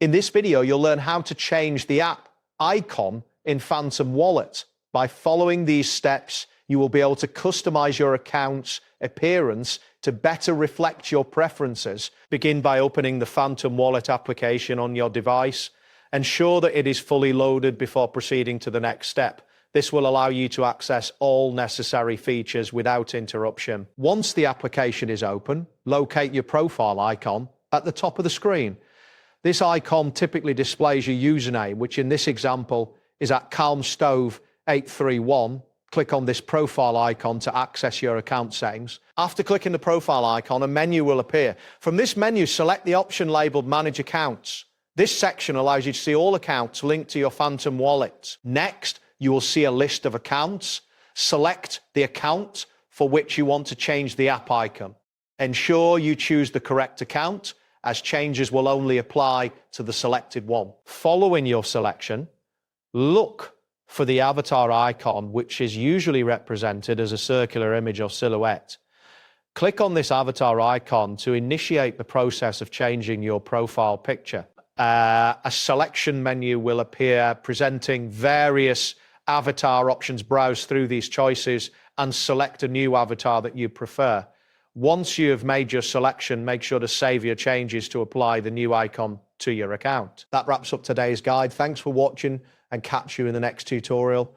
In this video, you'll learn how to change the app icon in Phantom Wallet. By following these steps, you will be able to customize your account's appearance to better reflect your preferences. Begin by opening the Phantom Wallet application on your device. Ensure that it is fully loaded before proceeding to the next step. This will allow you to access all necessary features without interruption. Once the application is open, locate your profile icon at the top of the screen. This icon typically displays your username, which in this example is at calmstove831. Click on this profile icon to access your account settings. After clicking the profile icon, a menu will appear. From this menu, select the option labeled Manage Accounts. This section allows you to see all accounts linked to your Phantom Wallet. Next, you will see a list of accounts. Select the account for which you want to change the app icon. Ensure you choose the correct account, as changes will only apply to the selected one. Following your selection, look for the avatar icon, which is usually represented as a circular image or silhouette. Click on this avatar icon to initiate the process of changing your profile picture. A selection menu will appear presenting various avatar options. Browse through these choices and select a new avatar that you prefer. Once you have made your selection, make sure to save your changes to apply the new icon to your account. That wraps up today's guide. Thanks for watching and catch you in the next tutorial.